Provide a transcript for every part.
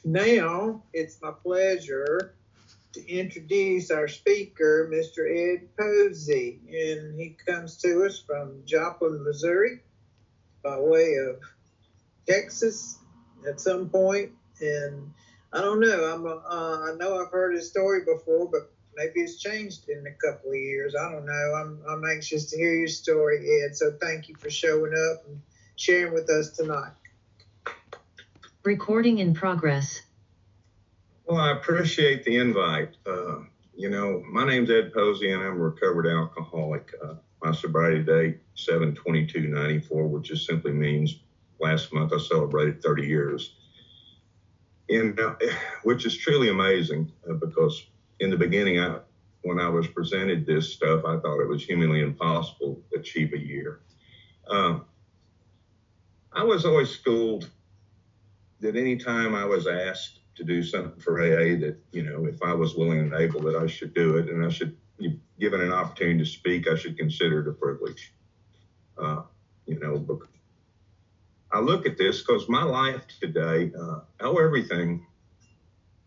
Now it's my pleasure to introduce our speaker, Mr. Ed Posey, and he comes to us from Joplin, Missouri, by way of Texas at some point. And I don't know. I know I've heard his story before, but maybe it's changed in a couple of years. I don't know. I'm anxious to hear your story, Ed. So thank you for showing up and sharing with us tonight. Recording in progress. Well, I appreciate the invite. My name's Ed Posey, and I'm a recovered alcoholic. My sobriety date, 7/22/94, which just simply means last month I celebrated 30 years. And which is truly amazing because in the beginning, when I was presented this stuff, I thought it was humanly impossible to achieve a year. I was always schooled that any time I was asked to do something for AA, that, if I was willing and able, that I should do it. And I should, given an opportunity to speak, I should consider it a privilege. I look at this because my life today, I owe everything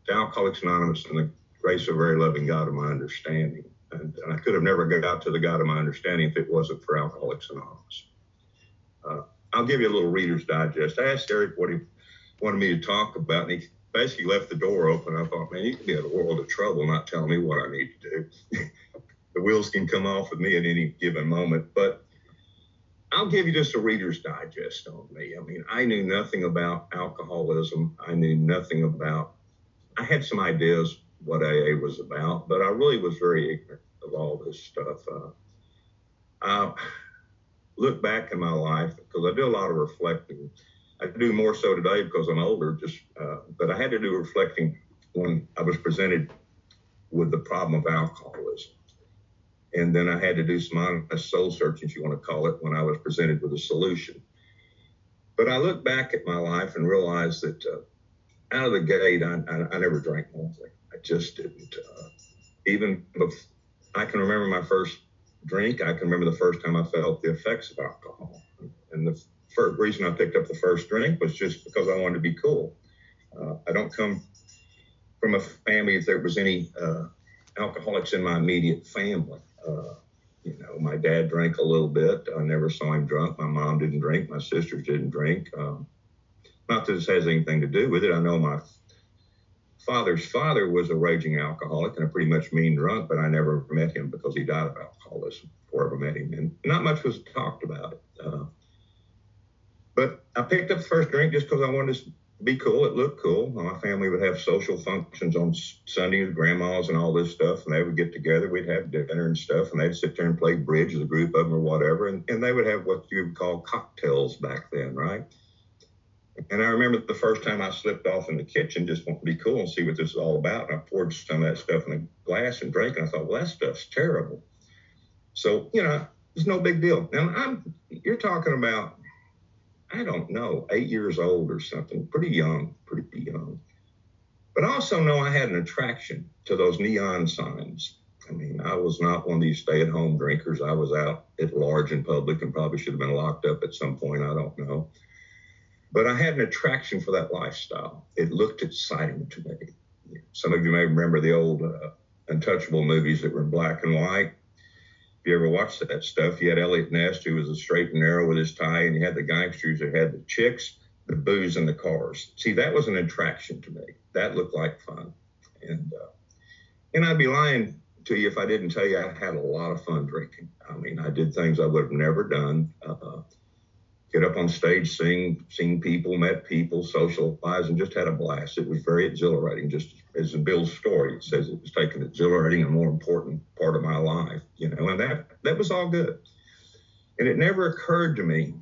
to Alcoholics Anonymous and the grace of a very loving God of my understanding. And I could have never got to the God of my understanding if it wasn't for Alcoholics Anonymous. I'll give you a little Reader's Digest. I asked Eric what he wanted me to talk about, and he basically left the door open. I thought, man, you can be in a world of trouble not telling me what I need to do. The wheels can come off of me at any given moment. But I'll give you just a Reader's Digest on me. I mean, I knew nothing about alcoholism. I had some ideas what AA was about, but I really was very ignorant of all this stuff. I look back in my life, because I do a lot of reflecting. I do more so today because I'm older, but I had to do reflecting when I was presented with the problem of alcoholism. And then I had to do some honest soul searching, if you want to call it, when I was presented with a solution. But I look back at my life and realize that out of the gate, I never drank normally. I just didn't. I can remember my first drink. I can remember the first time I felt the effects of alcohol. And the first reason I picked up the first drink was just because I wanted to be cool. I don't come from a family if there was any alcoholics in my immediate family. My dad drank a little bit. I never saw him drunk. My mom didn't drink. My sisters didn't drink. Not that this has anything to do with it. I know my father's father was a raging alcoholic and a pretty much mean drunk, but I never met him because he died of alcoholism before I ever met him. And not much was talked about it. But I picked up the first drink just because I wanted to be cool. It looked cool. My family would have social functions on Sunday with grandmas and all this stuff, and they would get together. We'd have dinner and stuff, and they'd sit there and play bridge as a group of them or whatever, and they would have what you would call cocktails back then, right? And I remember the first time I slipped off in the kitchen, just wanted to be cool and see what this is all about, and I poured some of that stuff in a glass and drank, and I thought, well, that stuff's terrible. So, it's no big deal. Now, you're talking about, I don't know, 8 years old or something, pretty young. But I also know I had an attraction to those neon signs. I mean, I was not one of these stay-at-home drinkers. I was out at large in public and probably should have been locked up at some point. I don't know. But I had an attraction for that lifestyle. It looked exciting to me. Some of you may remember the old Untouchable movies that were in black and white. If you ever watched that stuff, you had Elliot Ness, who was a straight and narrow with his tie, and you had the gangsters that had the chicks, the booze, and the cars. See, that was an attraction to me. That looked like fun. And I'd be lying to you if I didn't tell you I had a lot of fun drinking. I mean, I did things I would have never done. Get up on stage, sing people, met people, socialize, and just had a blast. It was very exhilarating, just as in Bill's story. It says it was taking an exhilarating and more important part of my life, and that was all good. And it never occurred to me,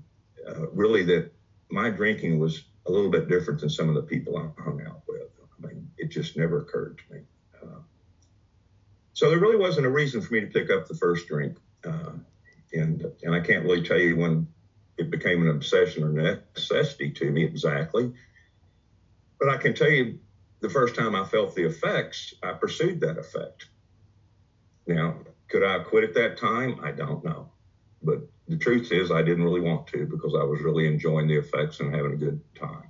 really, that my drinking was a little bit different than some of the people I hung out with. I mean, it just never occurred to me. So there really wasn't a reason for me to pick up the first drink. And I can't really tell you when it became an obsession or necessity to me exactly. But I can tell you the first time I felt the effects, I pursued that effect. Now, could I have quit at that time? I don't know. But the truth is I didn't really want to because I was really enjoying the effects and having a good time.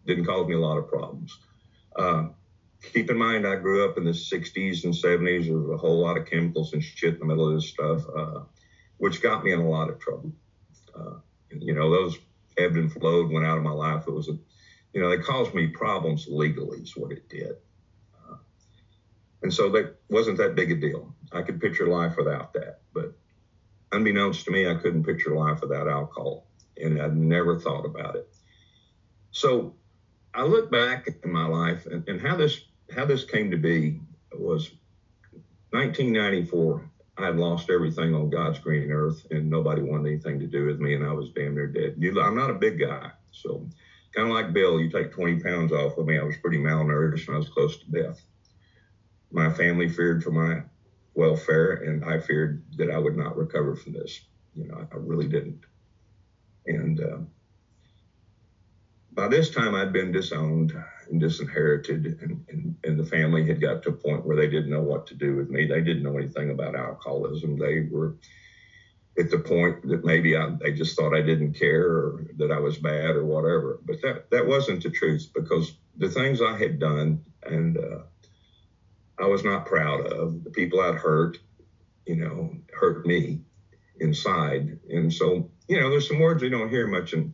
didn't cause me a lot of problems. Keep in mind, I grew up in the 60s and 70s. There was a whole lot of chemicals and shit in the middle of this stuff, which got me in a lot of trouble. Those ebbed and flowed, went out of my life. It was they caused me problems legally is what it did. And so that wasn't that big a deal. I could picture life without that. But unbeknownst to me, I couldn't picture life without alcohol. And I'd never thought about it. So I look back in my life and how this came to be was 1994. I had lost everything on God's green earth and nobody wanted anything to do with me. And I was damn near dead. I'm not a big guy. So kind of like Bill, you take 20 pounds off of me. I was pretty malnourished and I was close to death. My family feared for my welfare, and I feared that I would not recover from this. I really didn't. And by this time, I'd been disowned and disinherited, and the family had got to a point where they didn't know what to do with me. They didn't know anything about alcoholism. They were at the point that maybe they just thought I didn't care or that I was bad or whatever. But that wasn't the truth, because the things I had done and I was not proud of, the people I'd hurt, hurt me inside. And so, there's some words we don't hear much. And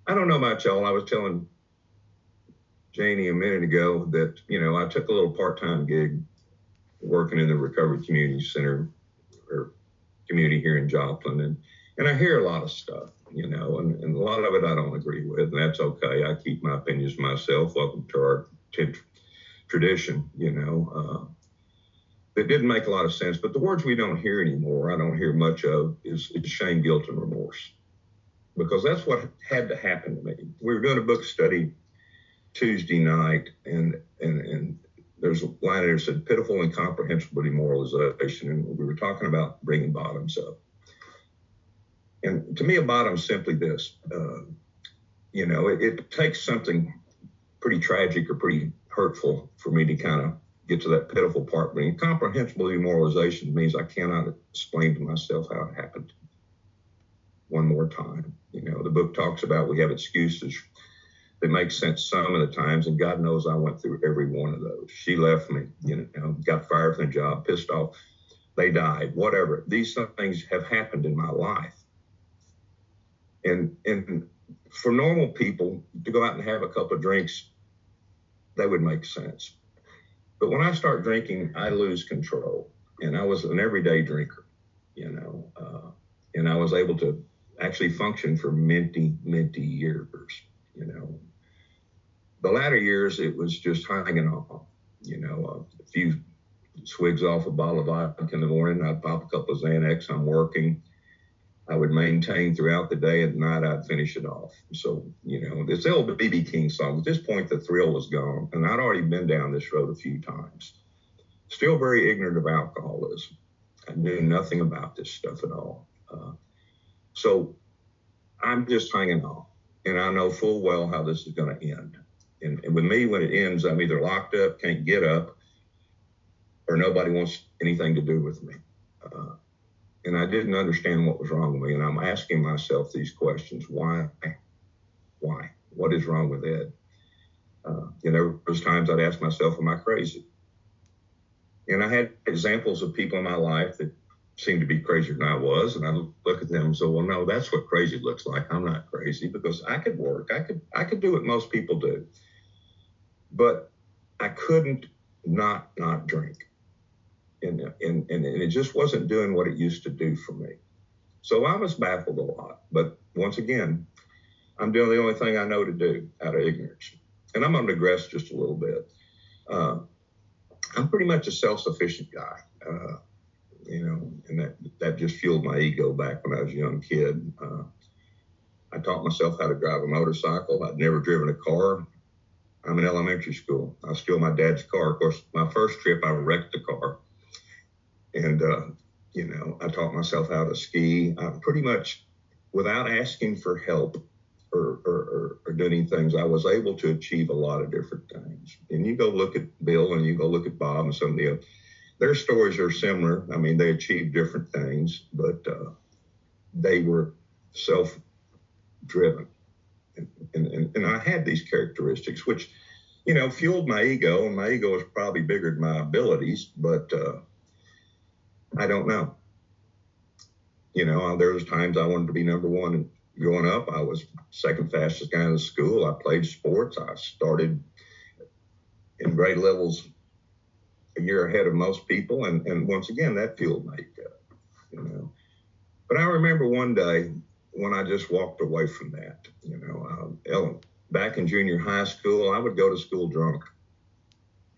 I don't know about y'all. I was telling Janie a minute ago that, I took a little part-time gig working in the Recovery Community Center or community here in Joplin. And I hear a lot of stuff, and a lot of it I don't agree with, and that's okay. I keep my opinions to myself. Welcome to our tradition, that didn't make a lot of sense. But the words we don't hear anymore, I don't hear much of, is shame, guilt, and remorse. Because that's what had to happen to me. We were doing a book study Tuesday night, and there's a line there that said, pitiful, incomprehensible demoralization. And we were talking about bringing bottoms up. And to me, a bottom is simply this. It takes something pretty tragic or pretty hurtful for me to kind of get to that pitiful part. But incomprehensible demoralization means I cannot explain to myself how it happened. One more time. The book talks about we have excuses that make sense some of the times, and God knows I went through every one of those. She left me, got fired from the job, pissed off, they died, whatever. These things have happened in my life. And for normal people to go out and have a couple of drinks, that would make sense. But when I start drinking, I lose control. And I was an everyday drinker, and I was able to actually function for many years, The latter years, it was just hanging on, a few swigs off a bottle of vodka in the morning, I'd pop a couple of Xanax, I'm working. I would maintain throughout the day, and at night I'd finish it off. So, this old B.B. King song, at this point, the thrill was gone. And I'd already been down this road a few times. Still very ignorant of alcoholism. I knew nothing about this stuff at all. So I'm just hanging on. And I know full well how this is going to end. And with me, when it ends, I'm either locked up, can't get up, or nobody wants anything to do with me. And I didn't understand what was wrong with me. And I'm asking myself these questions. Why? What is wrong with Ed? There was times I'd ask myself, am I crazy? And I had examples of people in my life that seemed to be crazier than I was. And I look at them and say, well, no, that's what crazy looks like. I'm not crazy, because I could work. I could do what most people do. But I couldn't not drink. And it just wasn't doing what it used to do for me. So I was baffled a lot. But once again, I'm doing the only thing I know to do out of ignorance. And I'm going to digress just a little bit. I'm pretty much a self-sufficient guy, and that just fueled my ego back when I was a young kid. I taught myself how to drive a motorcycle. I'd never driven a car. I'm in elementary school. I steal my dad's car. Of course, my first trip, I wrecked the car. And, I taught myself how to ski. I pretty much, without asking for help or doing things, I was able to achieve a lot of different things. And you go look at Bill and you go look at Bob and some of the other, their stories are similar. I mean, they achieved different things, but they were self-driven. And And I had these characteristics, which, fueled my ego, and my ego was probably bigger than my abilities, but I don't know. There was times I wanted to be number one, and growing up, I was second fastest guy in the school. I played sports. I started in grade levels a year ahead of most people, and once again, that fueled my ego, But I remember one day when I just walked away from that, Ellen, back in junior high school, I would go to school drunk,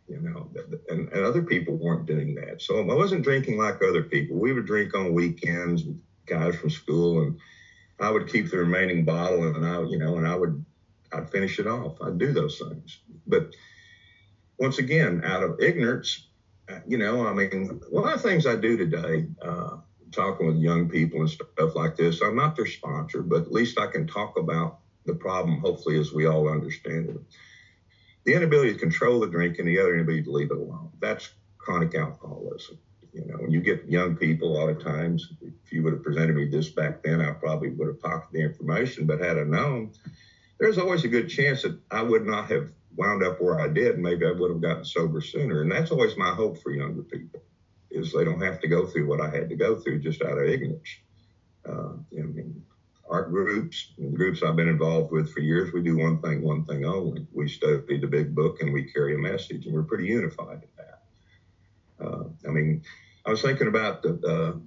and other people weren't doing that. So I wasn't drinking like other people. We would drink on weekends with guys from school, and I would keep the remaining bottle, and I'd finish it off. I'd do those things. But once again, out of ignorance, one of the things I do today, talking with young people and stuff like this, I'm not their sponsor, but at least I can talk about the problem, hopefully, as we all understand it. The inability to control the drink and the other inability to leave it alone. That's chronic alcoholism. When you get young people, a lot of times, if you would have presented me this back then, I probably would have pocketed the information, but had I known, there's always a good chance that I would not have wound up where I did. Maybe I would have gotten sober sooner. And that's always my hope for younger people, is they don't have to go through what I had to go through just out of ignorance. Our groups, the groups I've been involved with for years, we do one thing only. We study the big book and we carry a message, and we're pretty unified in that. I was thinking about the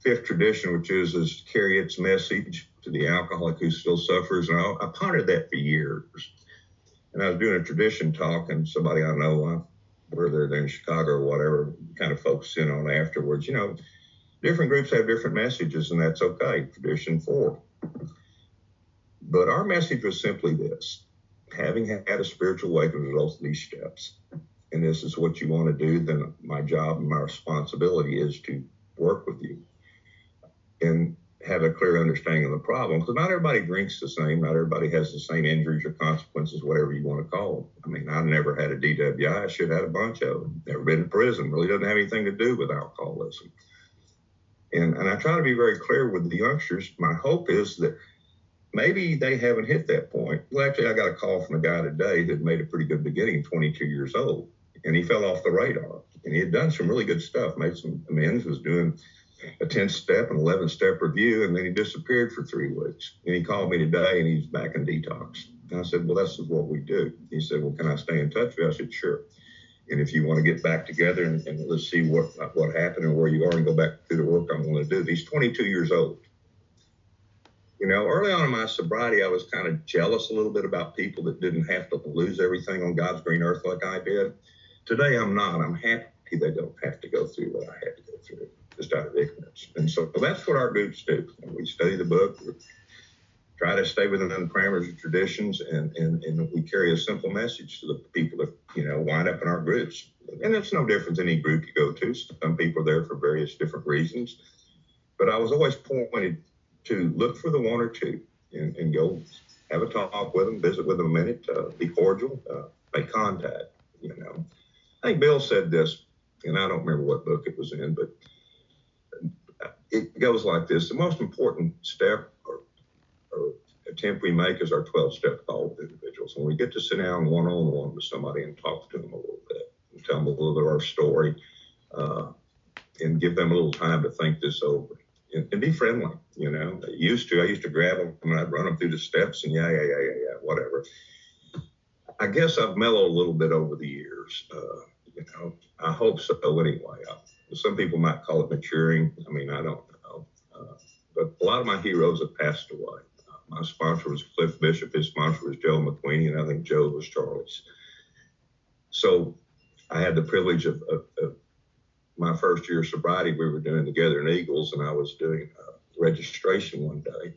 fifth tradition, which is carry its message to the alcoholic who still suffers. And I pondered that for years. And I was doing a tradition talk, and somebody I know, whether they're in Chicago or whatever, kind of focused in on afterwards. Different groups have different messages, and that's okay. Tradition 4. But our message was simply this: having had a spiritual awakening results in these steps, and this is what you want to do, then my job and my responsibility is to work with you and have a clear understanding of the problem. Because not everybody drinks the same, not everybody has the same injuries or consequences, whatever you want to call them. I never had a DWI. I should have had a bunch of them. Never been in prison. Really doesn't have anything to do with alcoholism. And I try to be very clear with the youngsters. My hope is that maybe they haven't hit that point. Well, actually, I got a call from a guy today that made a pretty good beginning, 22 years old, and he fell off the radar. And he had done some really good stuff, made some amends, was doing a 10-step and 11-step review, and then he disappeared for 3 weeks. And he called me today, and he's back in detox. And I said, well, that's what we do. He said, well, can I stay in touch with you? I said, sure. And if you want to get back together and let's see what happened and where you are and go back to the work I'm going to do. He's 22 years old. Early on in my sobriety, I was kind of jealous a little bit about people that didn't have to lose everything on God's green earth like I did. Today, I'm not. I'm happy they don't have to go through what I had to go through, just out of ignorance. And so that's what our groups do. We study the book, we try to stay within the parameters of traditions, and we carry a simple message to the people that, wind up in our groups. And it's no different than any group you go to. Some people are there for various different reasons. But I was always pointed to look for the one or two and go have a talk with them, visit with them a minute, be cordial, make contact, I think Bill said this, and I don't remember what book it was in, but it goes like this. The most important step or attempt we make is our 12-step call with individuals. When we get to sit down one-on-one with somebody and talk to them a little bit and tell them a little bit of our story and give them a little time to think this over and be friendly, I used to grab them and I'd run them through the steps and yeah, whatever. I guess I've mellowed a little bit over the years. I hope so anyway. Some people might call it maturing. I don't know. But a lot of my heroes have passed away. My sponsor was Cliff Bishop. His sponsor was Joe McQueenie, and I think Joe was Charlie's. So I had the privilege of my first year of sobriety. We were doing Together in Eagles, and I was doing registration one day.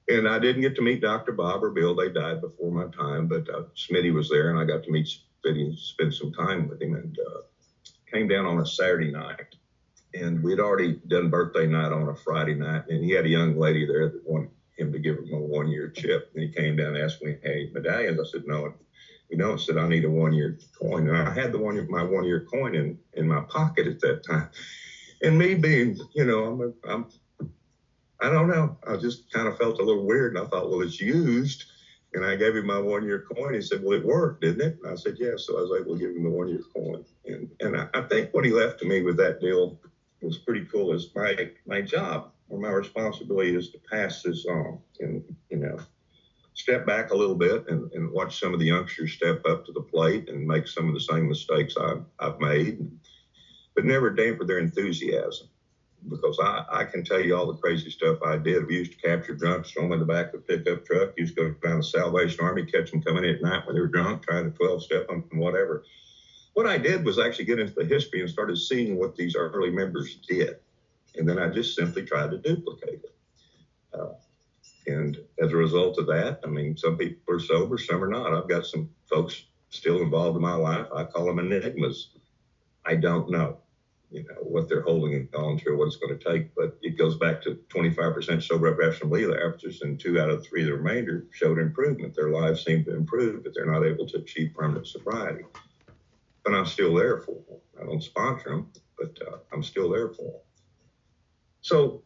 And I didn't get to meet Dr. Bob or Bill. They died before my time, but Smitty was there, and I got to meet Smitty and spend some time with him, and came down on a Saturday night. And we'd already done birthday night on a Friday night, and he had a young lady there that wanted him to give him a 1-year chip. And he came down and asked me, hey, medallions? I said, no, we don't. I said, I need a 1-year coin. And I had my 1-year coin in my pocket at that time. And me being, I I don't know. I just kind of felt a little weird, and I thought, well, it's used. And I gave him my 1 year coin. He said, well, it worked, didn't it? And I said, yeah. So I was able to give him the 1 year coin. And I think what he left to me with that deal was pretty cool. Is my job or my responsibility is to pass this on and, step back a little bit and watch some of the youngsters step up to the plate and make some of the same mistakes I've made, but never damper their enthusiasm. Because I can tell you all the crazy stuff I did. We used to capture drunks, throw them in the back of the pickup truck. Used to go down the Salvation Army, catch them coming in at night when they were drunk, trying to 12-step them and whatever. What I did was actually get into the history and started seeing what these early members did. And then I just simply tried to duplicate it. And as a result of that, I mean, some people are sober, some are not. I've got some folks still involved in my life. I call them enigmas. I don't know. What they're holding on to or what it's going to take. But it goes back to 25% sober up after some legal averages, and 2 out of 3 of the remainder showed improvement. Their lives seem to improve, but they're not able to achieve permanent sobriety. But I'm still there for them. I don't sponsor them, but I'm still there for them. So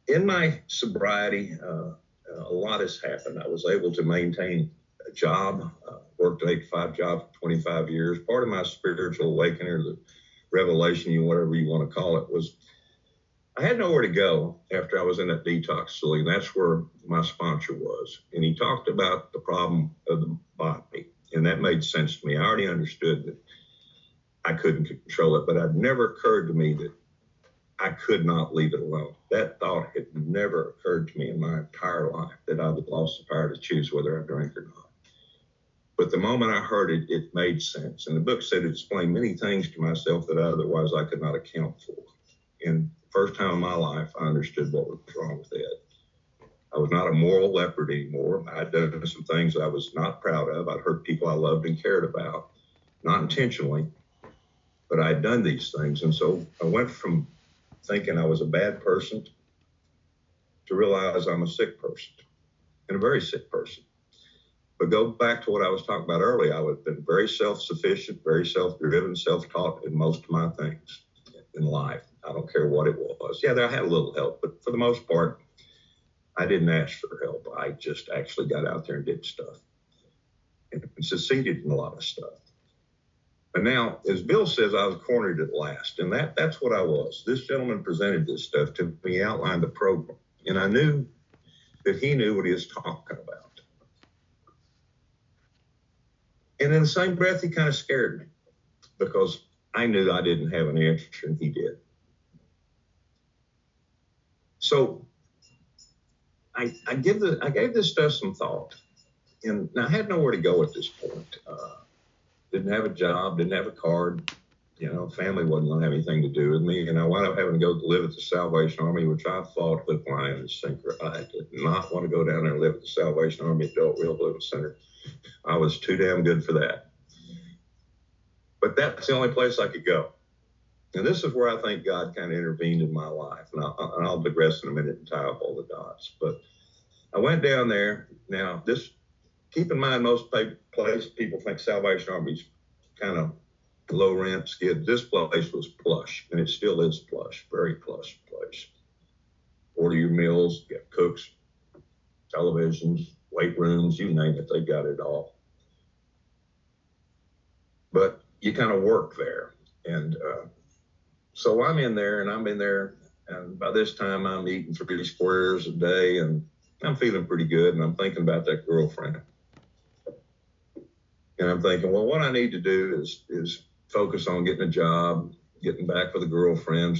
in my sobriety, a lot has happened. I was able to maintain a job, worked an 8-to-5 job for 25 years. Part of my spiritual awakening or the revelation, whatever you want to call it, was I had nowhere to go after I was in that detox facility. And that's where my sponsor was. And he talked about the problem of the body. And that made sense to me. I already understood that I couldn't control it, but it never occurred to me that I could not leave it alone. That thought had never occurred to me in my entire life, that I would lost the power to choose whether I drank or not. But the moment I heard it, it made sense. And the book said it explained many things to myself that otherwise I could not account for. And the first time in my life, I understood what was wrong with it. I was not a moral leopard anymore. I had done some things I was not proud of. I'd hurt people I loved and cared about, not intentionally, but I had done these things. And so I went from thinking I was a bad person to realize I'm a sick person, and a very sick person. But go back to what I was talking about earlier. I have been very self-sufficient, very self-driven, self-taught in most of my things in life. I don't care what it was. Yeah, I had a little help, but for the most part, I didn't ask for help. I just actually got out there and did stuff and succeeded in a lot of stuff. And now, as Bill says, I was cornered at last, and that's what I was. This gentleman presented this stuff to me, outlined the program, and I knew that he knew what he was talking about. And in the same breath, he kind of scared me because I knew I didn't have an answer and he did. So I gave this stuff some thought, and I had nowhere to go at this point. Didn't have a job, didn't have a card. Family wasn't going to have anything to do with me. And I wound up having to go live at the Salvation Army, which I fought hook, line, and sinker. I did not want to go down there and live at the Salvation Army Adult Rehabilitation Center. I was too damn good for that. But that's the only place I could go. And this is where I think God kind of intervened in my life. And I'll digress in a minute and tie up all the dots. But I went down there. Now, keep in mind, most people think Salvation Army's kind of low rent skid. This place was plush, and it still is plush, very plush place. Order your meals, get cooks, televisions, weight rooms, you name it, they got it all. But you kind of work there. And so I'm in there, and by this time I'm eating 3 squares a day, and I'm feeling pretty good, and I'm thinking about that girlfriend. And I'm thinking, well, what I need to do is focus on getting a job, getting back with a girlfriend,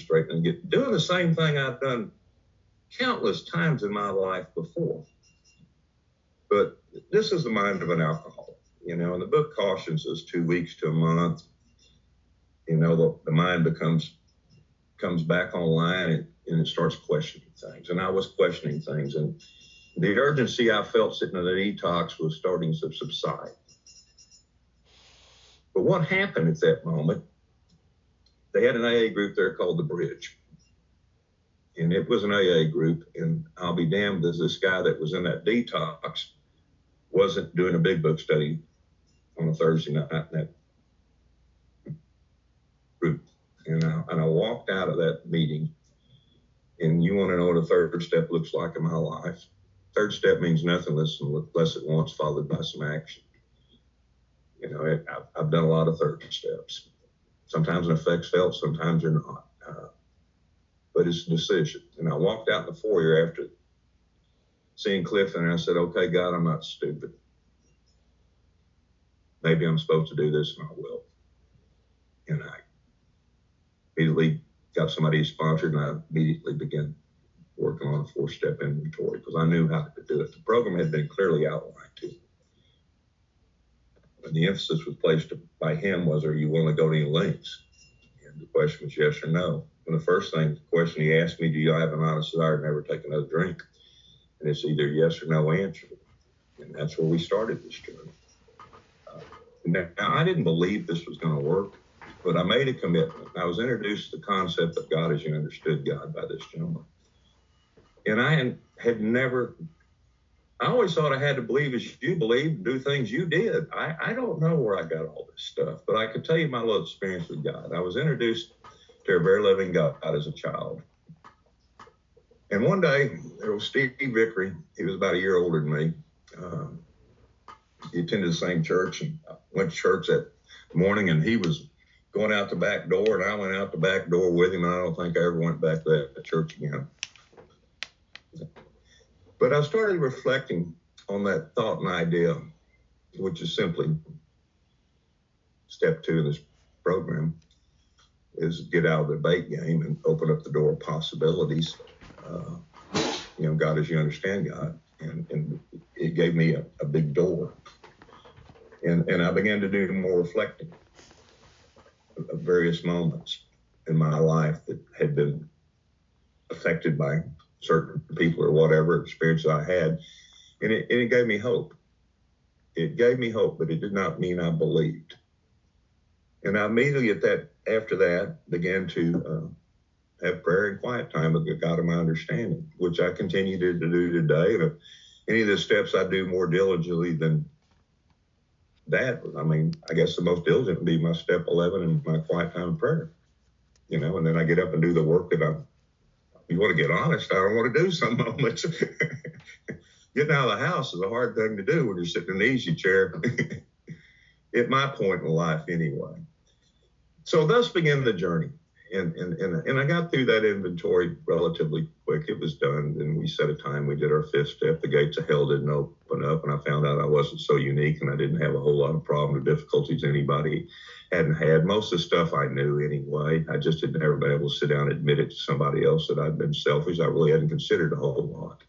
doing the same thing I've done countless times in my life before. But this is the mind of an alcoholic, and the book cautions us 2 weeks to a month. The mind comes back online and it starts questioning things. And I was questioning things, and the urgency I felt sitting in the detox was starting to subside. But what happened at that moment, they had an AA group there called The Bridge. And it was an AA group, and I'll be damned as this guy that was in that detox wasn't doing a big book study on a Thursday night in that group. And I walked out of that meeting And you want to know what a third step looks like in my life. Third step means nothing unless it once followed by some action. You know, I've done a lot of third steps. Sometimes an effect's felt, sometimes they're not. But it's a decision. And I walked out in the foyer after seeing Cliff, and I said, okay, God, I'm not stupid. Maybe I'm supposed to do this, and I will. And I immediately got somebody sponsored, and I immediately began working on a 4-step inventory because I knew how to do it. The program had been clearly outlined to me. And the emphasis was placed by him was, are you willing to go to any lengths? And the question was yes or no. And the question he asked me, do you have an honest desire to never take another drink? And it's either yes or no answer. And that's where we started this journey. Now, I didn't believe this was going to work, but I made a commitment. I was introduced to the concept of God as you understood God by this gentleman. And I had never, I always thought I had to believe as you believed, do things you did. I don't know where I got all this stuff, but I could tell you my little experience with God. I was introduced to a very loving God as a child. And one day, there was Steve Vickery. He was about a year older than me. He attended the same church, and I went to church that morning, and he was going out the back door, and I went out the back door with him, and I don't think I ever went back to that church again. But I started reflecting on that thought and idea, which is simply step 2 in this program, is get out of the debate game and open up the door of possibilities. You know, God as you understand God. And it gave me a big door. And I began to do more reflecting of various moments in my life that had been affected by certain people or whatever experience I had. And it gave me hope. It gave me hope, but it did not mean I believed. And I immediately after that began to have prayer and quiet time with the God of my understanding, which I continue to do today. And if any of the steps I do more diligently than that, I mean, I guess the most diligent would be my step 11 and my quiet time of prayer, you know, and then I get up and do the work that you want to get honest, I don't want to do some moments. Getting out of the house is a hard thing to do when you're sitting in the easy chair at my point in life anyway. So thus began the journey. And I got through that inventory relatively quick. It was done. And we set a time. We did our 5th step. The gates of hell didn't open up. And I found out I wasn't so unique and I didn't have a whole lot of problems or difficulties anybody hadn't had. Most of the stuff I knew anyway. I just had never been able to sit down and admit it to somebody else that I'd been selfish. I really hadn't considered a whole lot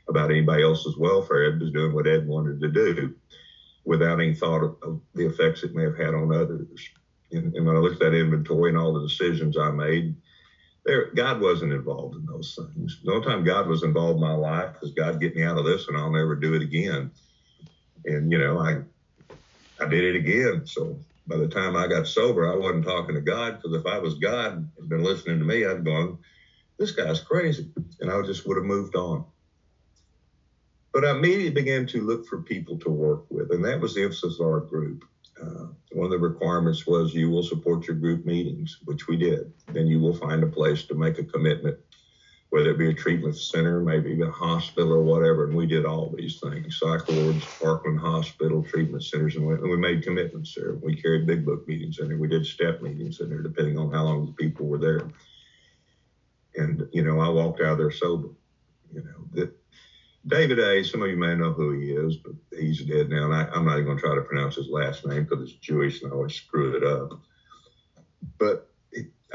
about anybody else's welfare. Ed was doing what Ed wanted to do without any thought of the effects it may have had on others. And when I looked at that inventory and all the decisions I made, God wasn't involved in those things. The only time God was involved in my life was God get me out of this and I'll never do it again. And, you know, I did it again. So by the time I got sober, I wasn't talking to God, because if I was God and been listening to me, I'd gone, this guy's crazy. And I just would have moved on. But I immediately began to look for people to work with. And that was the emphasis of our group. One of the requirements was you will support your group meetings, which we did. Then you will find a place to make a commitment, whether it be a treatment center, maybe a hospital or whatever. And we did all these things, Cycle Wards, Parkland Hospital, treatment centers, and we made commitments there. We carried big book meetings in there. We did step meetings in there, depending on how long the people were there. And, you know, I walked out of there sober. You know, David A., some of you may know who he is, but he's dead now. And I'm not even going to try to pronounce his last name because it's Jewish and I always screw it up. But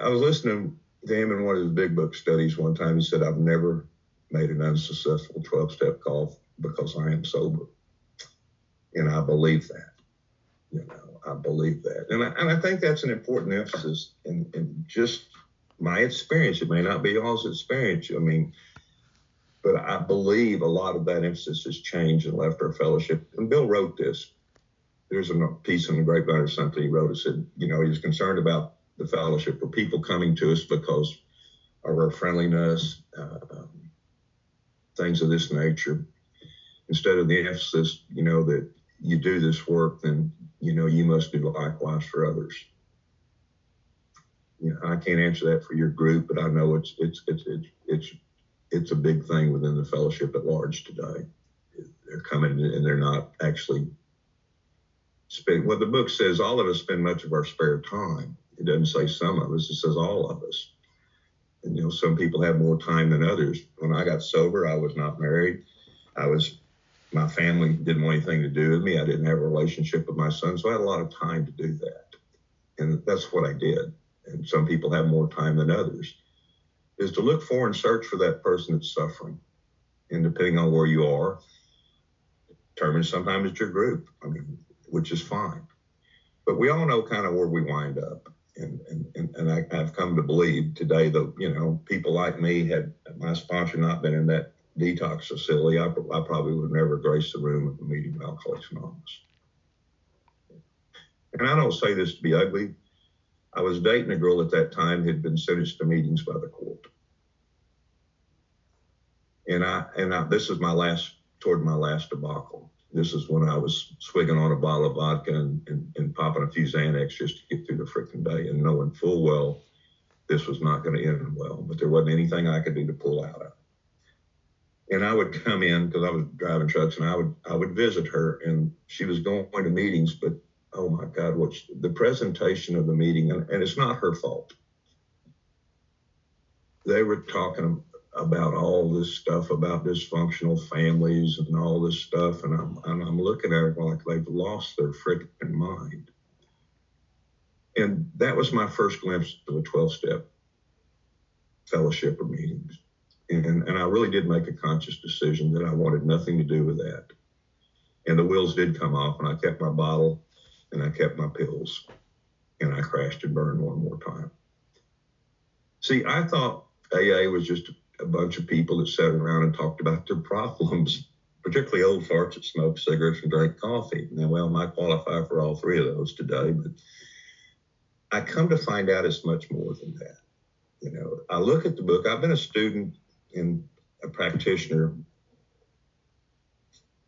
I was listening to him in one of his big book studies one time. He said, I've never made an unsuccessful 12-step call because I am sober. And I believe that. You know, I believe that. And I think that's an important emphasis in just my experience. It may not be y'all's experience. I mean, but I believe a lot of that emphasis has changed and left our fellowship. And Bill wrote this. There's a piece in the Grapevine or something he wrote. It said, you know, he was concerned about the fellowship, or people coming to us because of our friendliness, things of this nature. Instead of the emphasis, you know, that you do this work, then, you know, you must do likewise for others. You know, I can't answer that for your group, but I know it's a big thing within the fellowship at large today. They're coming in and they're not actually spending. Well, the book says all of us spend much of our spare time. It doesn't say some of us, it says all of us. And, you know, some people have more time than others. When I got sober, I was not married. My family didn't want anything to do with me. I didn't have a relationship with my son, so I had a lot of time to do that. And that's what I did. And some people have more time than others, is to look for and search for that person that's suffering. And depending on where you are, determines sometimes it's your group, which is fine. But we all know kind of where we wind up. And I've come to believe today that, you know, people like me, had my sponsor not been in that detox facility, I probably would have never graced the room at the meeting of Alcoholics Anonymous. And I don't say this to be ugly. I was dating a girl at that time who had been sentenced to meetings by the court. And this is toward my last debacle. This is when I was swigging on a bottle of vodka and popping a few Xanax just to get through the freaking day, and knowing full well this was not going to end well, but there wasn't anything I could do to pull out of it. And I would come in, because I was driving trucks, and I would visit her, and she was going to meetings, but oh my God, what's the presentation of the meeting, and it's not her fault. They were talking about all this stuff about dysfunctional families and all this stuff, and I'm looking at it like they've lost their freaking mind. And that was my first glimpse of a 12-step fellowship or meetings. And I really did make a conscious decision that I wanted nothing to do with that. And the wheels did come off, and I kept my bottle and I kept my pills, and I crashed and burned one more time. See, I thought AA was just a bunch of people that sat around and talked about their problems, particularly old farts that smoked cigarettes and drank coffee. Now, well, I might qualify for all three of those today, but I come to find out it's much more than that. You know, I look at the book. I've been a student and a practitioner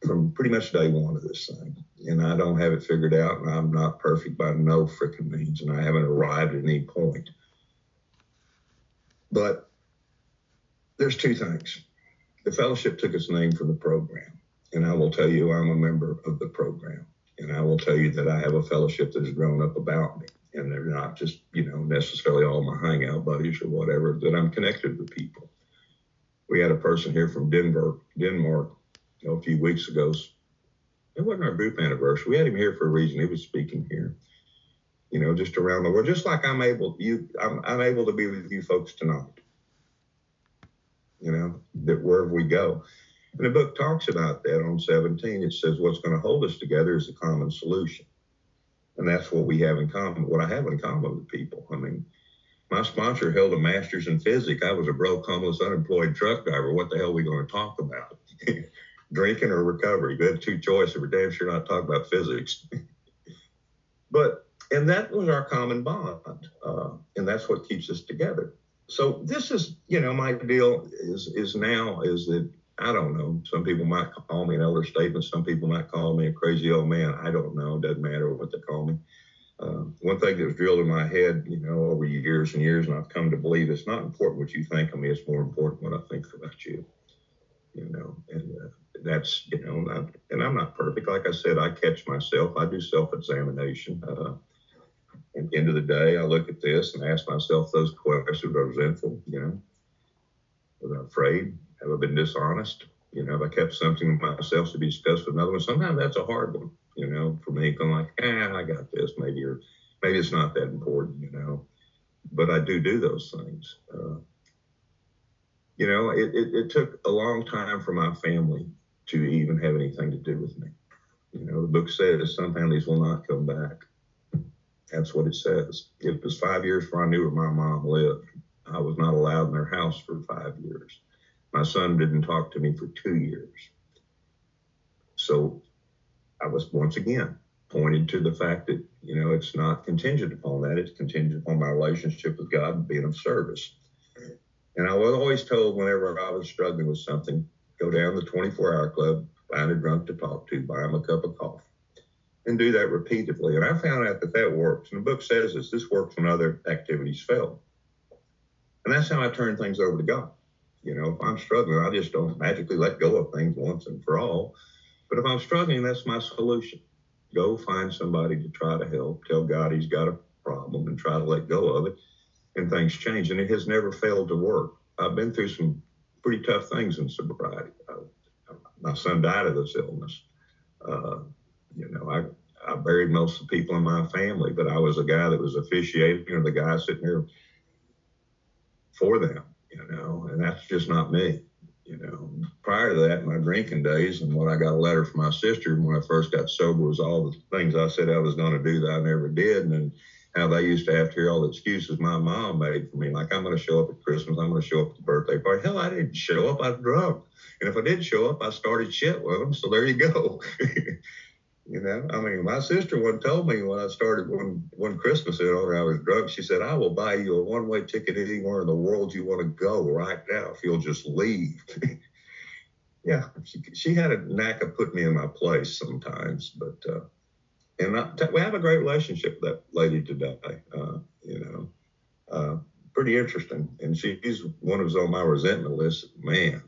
from pretty much day one of this thing, and I don't have it figured out, and I'm not perfect by no freaking means, and I haven't arrived at any point. But there's two things. The fellowship took its name from the program, and I will tell you I'm a member of the program, and I will tell you that I have a fellowship that has grown up about me, and they're not just, you know, necessarily all my hangout buddies or whatever, that I'm connected with people. We had a person here from Denmark, you know, a few weeks ago. It wasn't our group anniversary. We had him here for a reason. He was speaking here, you know, just around the world, just like I'm able to be with you folks tonight. You know, that wherever we go. And the book talks about that on 17. It says what's going to hold us together is a common solution. And that's what we have in common, what I have in common with people. I mean, my sponsor held a master's in physics. I was a broke, homeless, unemployed truck driver. What the hell are we going to talk about? Drinking or recovery? We had two choices. We're damn sure not talking about physics. And that was our common bond. And that's what keeps us together. So this is, you know, my deal is that, I don't know, some people might call me an elder statesman, some people might call me a crazy old man. I don't know, it doesn't matter what they call me. One thing that was drilled in my head, you know, over years and years, and I've come to believe it's not important what you think of me, it's more important what I think about you, you know, and that's, you know, and I'm not perfect. Like I said, I catch myself, I do self-examination. At the end of the day, I look at this and ask myself those questions. Are resentful? You know, was I afraid? Have I been dishonest? You know, have I kept something to myself to be discussed with another one? Sometimes that's a hard one, you know, for me. I'm like, I got this, maybe, or maybe it's not that important, you know. But I do those things. You know, it took a long time for my family to even have anything to do with me. You know, the book says some families will not come back. That's what it says. It was 5 years before I knew where my mom lived. I was not allowed in their house for 5 years. My son didn't talk to me for 2 years. So I was once again pointed to the fact that, you know, it's not contingent upon that. It's contingent upon my relationship with God and being of service. And I was always told whenever I was struggling with something, go down to the 24-hour club, find a drunk to talk to, buy him a cup of coffee. and do that repeatedly. And I found out that works. And the book says this works when other activities fail. And that's how I turn things over to God. You know, if I'm struggling, I just don't magically let go of things once and for all. But if I'm struggling, that's my solution. Go find somebody to try to help. Tell God he's got a problem and try to let go of it. And things change. And it has never failed to work. I've been through some pretty tough things in sobriety. My son died of this illness. You know, I buried most of the people in my family, but I was a guy that was officiating or the guy sitting there for them, you know, and that's just not me. You know, prior to that, my drinking days, and when I got a letter from my sister when I first got sober, was all the things I said I was going to do that I never did, and then how they used to have to hear all the excuses my mom made for me, like I'm going to show up at Christmas, I'm going to show up at the birthday party. Hell, I didn't show up, I was drunk. And if I did show up, I started shit with them, so there you go. You know, I mean, my sister one told me when I started one Christmas and I was drunk, she said, I will buy you a one-way ticket anywhere in the world you want to go right now if you'll just leave. Yeah, she had a knack of putting me in my place sometimes, but, we have a great relationship with that lady today, you know, pretty interesting. And she's one of those on my resentment list. Man,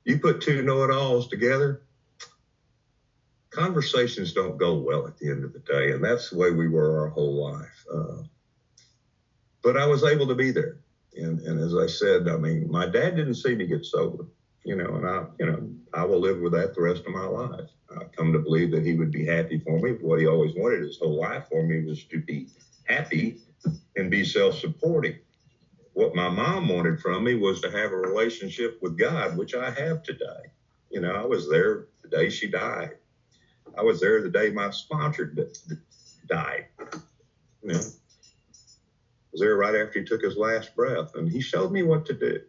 you put two know-it-alls together, conversations don't go well at the end of the day, and that's the way we were our whole life. But I was able to be there, and as I said, I mean, my dad didn't see me get sober, you know, and I will live with that the rest of my life. I come to believe that he would be happy for me. What he always wanted his whole life for me was to be happy and be self-supporting. What my mom wanted from me was to have a relationship with God, which I have today. You know, I was there the day she died. I was there the day my sponsor died. You know, I was there right after he took his last breath, and he showed me what to do.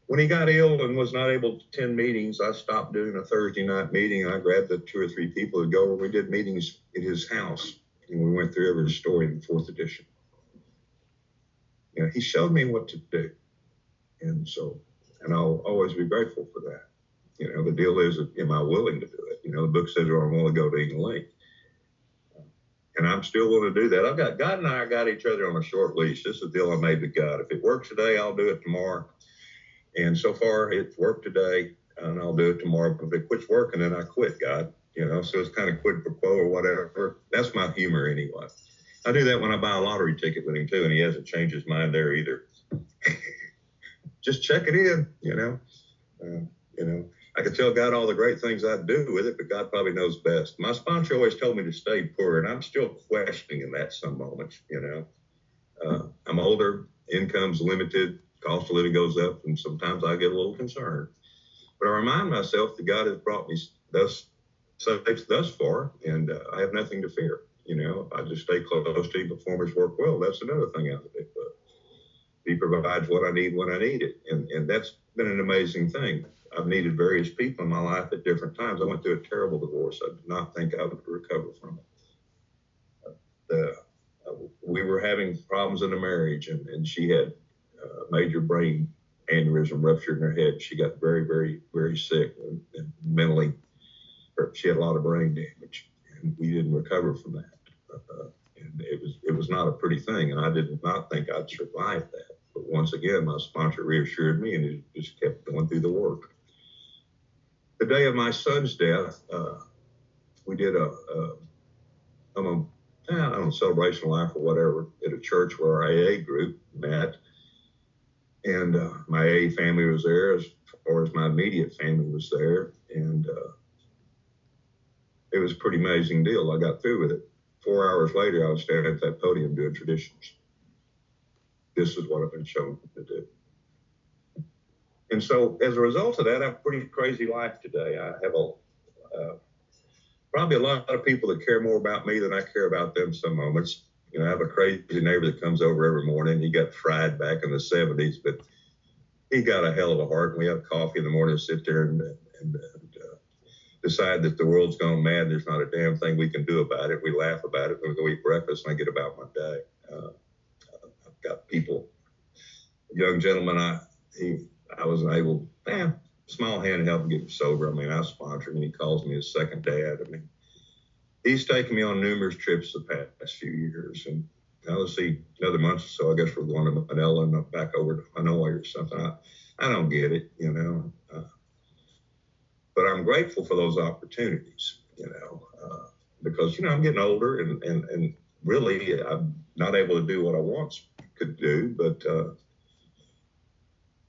When he got ill and was not able to attend meetings, I stopped doing a Thursday night meeting. I grabbed the 2 or 3 people to go, and we did meetings at his house, and we went through every story in the 4th edition. You know, he showed me what to do, and I'll always be grateful for that. You know, the deal is, am I willing to do it? You know, the book says, or I'm willing to go to England. And I'm still willing to do that. God and I got each other on a short leash. This is the deal I made with God. If it works today, I'll do it tomorrow. And so far, it's worked today, and I'll do it tomorrow. But if it quits working, then I quit, God. You know, so it's kind of quid pro quo or whatever. That's my humor anyway. I do that when I buy a lottery ticket with him, too, and he hasn't changed his mind there either. Just check it in, you know. You know, I could tell God all the great things I'd do with it, but God probably knows best. My sponsor always told me to stay poor, and I'm still questioning that some moments, you know. I'm older, income's limited, cost of living goes up, and sometimes I get a little concerned. But I remind myself that God has brought me thus far, and I have nothing to fear. You know, if I just stay close to him, performers work well. That's another thing out of it. But he provides what I need when I need it, and that's been an amazing thing. I've needed various people in my life at different times. I went through a terrible divorce. I did not think I would recover from it. We were having problems in the marriage, and she had major brain aneurysm ruptured in her head. She got very, very, very sick and mentally. She had a lot of brain damage, and we didn't recover from that. And it was not a pretty thing, and I did not think I'd survive that. But once again, my sponsor reassured me, and it just kept going through the work. The day of my son's death, we did a celebration of life or whatever at a church where our AA group met. And my AA family was there, as far as my immediate family was there. And it was a pretty amazing deal. I got through with it. 4 hours later, I was standing at that podium doing traditions. This is what I've been shown to do. And so as a result of that, I have a pretty crazy life today. I have probably a lot of people that care more about me than I care about them some moments. You know, I have a crazy neighbor that comes over every morning. He got fried back in the 70s, but he got a hell of a heart. And we have coffee in the morning, sit there and decide that the world's gone mad. There's not a damn thing we can do about it. We laugh about it. We go eat breakfast, and I get about my day. I've got people, young gentleman, I wasn't able, small hand to help him get sober. I mean, I sponsored him. He calls me his second dad. I mean, he's taken me on numerous trips the past few years. And now let's see, another month or so, I guess we're going to Manila and back over to Hanoi or something. I don't get it, you know. But I'm grateful for those opportunities, you know, because, you know, I'm getting older and really I'm not able to do what I once could do. But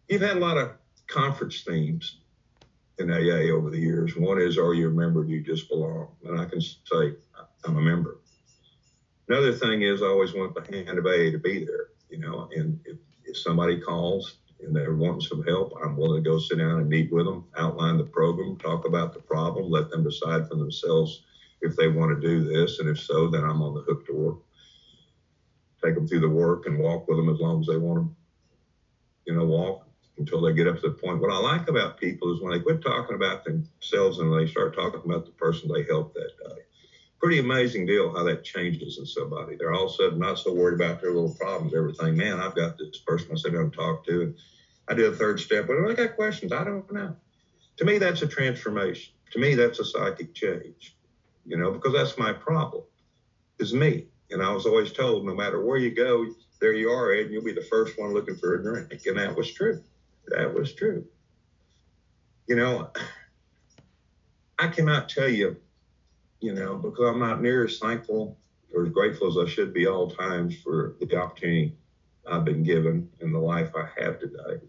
you've had a lot of conference themes in AA over the years. One is, are you a member? Do you just belong? And I can say, I'm a member. Another thing is, I always want the hand of AA to be there, you know, and if somebody calls and they're wanting some help, I'm willing to go sit down and meet with them, outline the program, talk about the problem, let them decide for themselves if they want to do this. And if so, then I'm on the hook to work. Take them through the work and walk with them as long as they want to, you know, walk until they get up to the point. What I like about people is when they quit talking about themselves and they start talking about the person they helped that day. Pretty amazing deal how that changes in somebody. They're all of a sudden not so worried about their little problems, everything. Man, I've got this person I sit down and talk to, and I do a third step. But I got questions. I don't know. To me, that's a transformation. To me, that's a psychic change, you know, because that's my problem, is me. And I was always told, no matter where you go, there you are, Ed, and you'll be the first one looking for a drink. And that was true. That was true. You know, I cannot tell you, you know, because I'm not near as thankful or as grateful as I should be all times for the opportunity I've been given in the life I have today.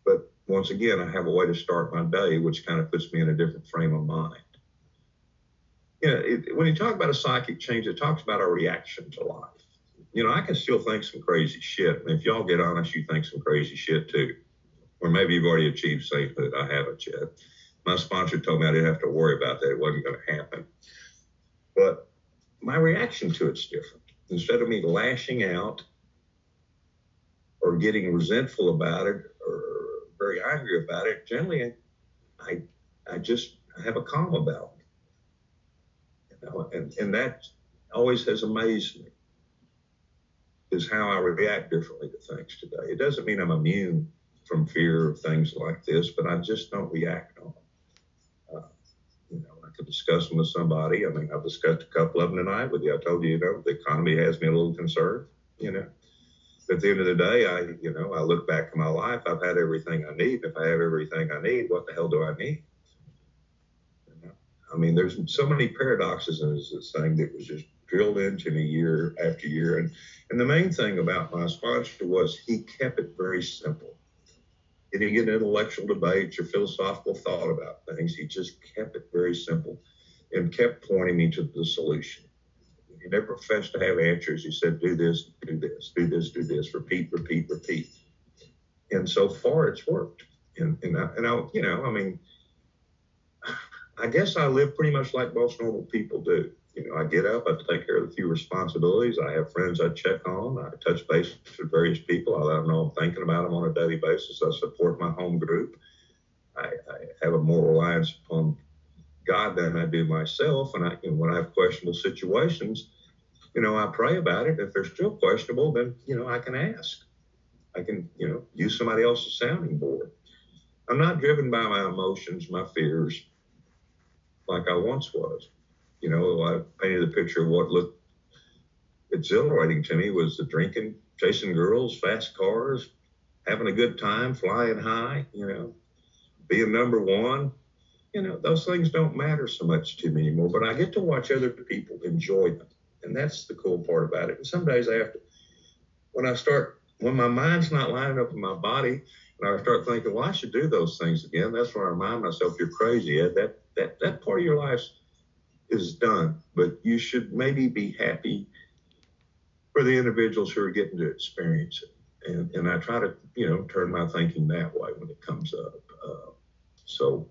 But once again, I have a way to start my day, which kind of puts me in a different frame of mind. You know, when you talk about a psychic change, it talks about our reaction to life. You know, I can still think some crazy shit. And if y'all get honest, you think some crazy shit too. Or maybe you've already achieved sainthood. I haven't yet. My sponsor told me I didn't have to worry about that. It wasn't going to happen. But my reaction to it's different. Instead of me lashing out or getting resentful about it or very angry about it, generally I just have a calm about it. You know, and that always has amazed me, is how I react differently to things today. It doesn't mean I'm immune from fear of things like this, but I just don't react on them. You know, I could discuss them with somebody. I mean, I've discussed a couple of them tonight with you. I told you, you know, the economy has me a little concerned, you know. But at the end of the day, I look back at my life. I've had everything I need. If I have everything I need, what the hell do I need? You know? I mean, there's so many paradoxes in this thing that was just drilled into me year after year. And the main thing about my sponsor was he kept it very simple. He didn't get intellectual debates or philosophical thought about things. He just kept it very simple and kept pointing me to the solution. He never professed to have answers. He said, do this, do this, do this, do this, repeat, repeat, repeat. And so far it's worked. And I, you know, I mean, I guess I live pretty much like most normal people do. You know, I get up, I take care of a few responsibilities. I have friends I check on. I touch base with various people. I let them know I'm thinking about them on a daily basis. I support my home group. I have a more reliance upon God than I do myself. And when I have questionable situations, you know, I pray about it. If they're still questionable, then, you know, I can ask. I can, you know, use somebody else's sounding board. I'm not driven by my emotions, my fears, like I once was. You know, I painted a picture of what looked exhilarating to me was the drinking, chasing girls, fast cars, having a good time, flying high, you know, being number one. You know, those things don't matter so much to me anymore, but I get to watch other people enjoy them. And that's the cool part about it. And some days I have to, when my mind's not lining up with my body, and I start thinking, well, I should do those things again. That's when I remind myself, you're crazy, Ed. That part of your life is done, but you should maybe be happy for the individuals who are getting to experience it. And I try to, you know, turn my thinking that way when it comes up. So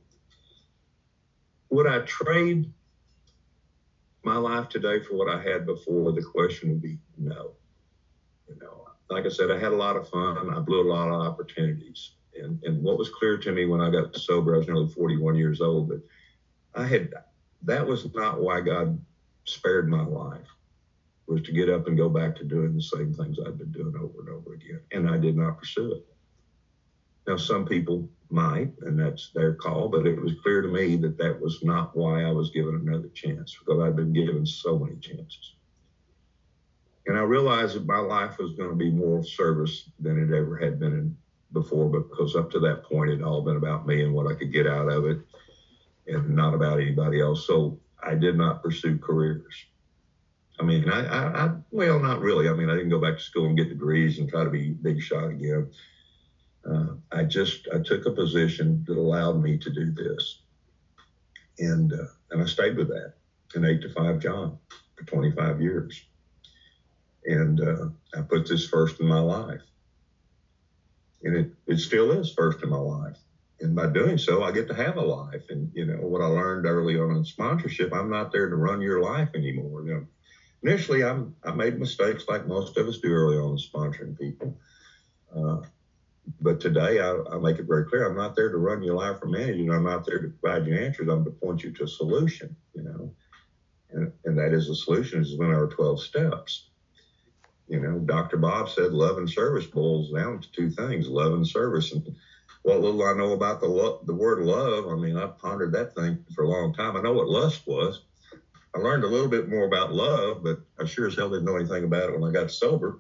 would I trade my life today for what I had before? The question would be no. You know, like I said, I had a lot of fun. I blew a lot of opportunities. And what was clear to me when I got sober, I was nearly 41 years old, but that was not why God spared my life, was to get up and go back to doing the same things I'd been doing over and over again. And I did not pursue it. Now, some people might, and that's their call, but it was clear to me that that was not why I was given another chance, because I'd been given so many chances. And I realized that my life was going to be more of service than it ever had been before, because up to that point, it had all been about me and what I could get out of it, and not about anybody else. So I did not pursue careers. I mean, well, not really. I mean, I didn't go back to school and get degrees and try to be big shot again. I took a position that allowed me to do this. And I stayed with that, an 8-to-5 job for 25 years. And I put this first in my life. And it still is first in my life. And by doing so, I get to have a life. And, you know, what I learned early on in sponsorship, I'm not there to run your life anymore. You know, initially, I made mistakes like most of us do early on in sponsoring people. But today, I make it very clear, I'm not there to run your life or manage you. I'm not there to provide you answers. I'm to point you to a solution, you know. And that is the solution is one of our 12 steps. You know, Dr. Bob said love and service boils down to two things, love and service. And what little I know about the word love, I mean, I've pondered that thing for a long time. I know what lust was. I learned a little bit more about love, but I sure as hell didn't know anything about it when I got sober.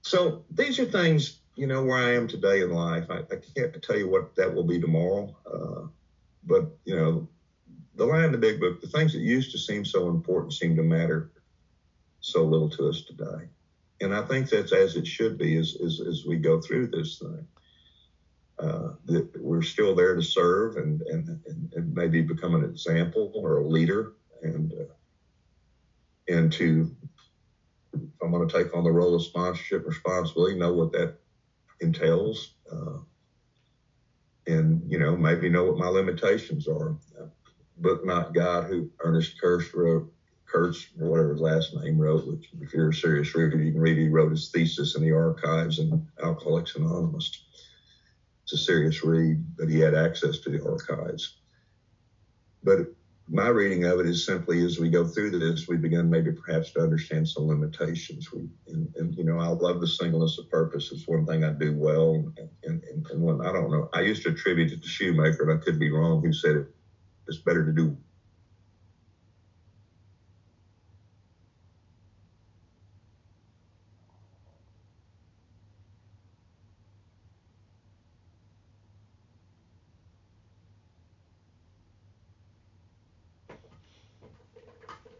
So these are things, you know, where I am today in life. I can't tell you what that will be tomorrow. But, you know, the line in the big book, the things that used to seem so important seem to matter so little to us today. And I think that's as it should be as we go through this thing. That we're still there to serve and maybe become an example or a leader and to, if I'm going to take on the role of sponsorship responsibility, know what that entails, and, you know, maybe know what my limitations are. Book Not God, who Ernest Kurtz wrote, Kurtz, or whatever his last name wrote, which if you're a serious reader, you can read, he wrote his thesis in the archives in Alcoholics Anonymous. It's a serious read, but he had access to the archives. But my reading of it is simply as we go through this, we begin maybe perhaps to understand some limitations. And you know, I love the singleness of purpose. It's one thing I do well. And when I don't know, I used to attribute it to Shoemaker, and I could be wrong, who said it's better to do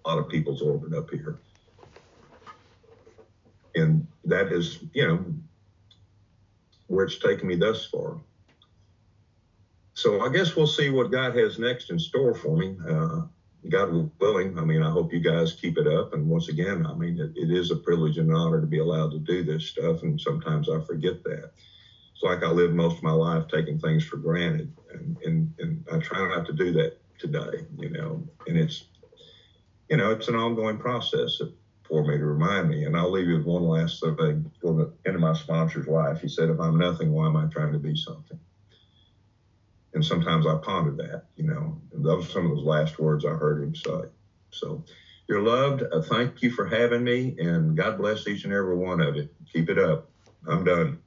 a lot of people's orbit up here. And that is, you know, where it's taken me thus far. So I guess we'll see what God has next in store for me. God willing, I mean, I hope you guys keep it up. And once again, I mean, it is a privilege and an honor to be allowed to do this stuff. And sometimes I forget that. It's like I lived most of my life taking things for granted. And I try not to do that today, you know. And it's, you know, it's an ongoing process for me to remind me. And I'll leave you with one last thing. For the end of my sponsor's life, he said, if I'm nothing, why am I trying to be something? And sometimes I pondered that, you know, and those are some of those last words I heard him say. So you're loved. Thank you for having me, and God bless each and every one of you. Keep it up. I'm done.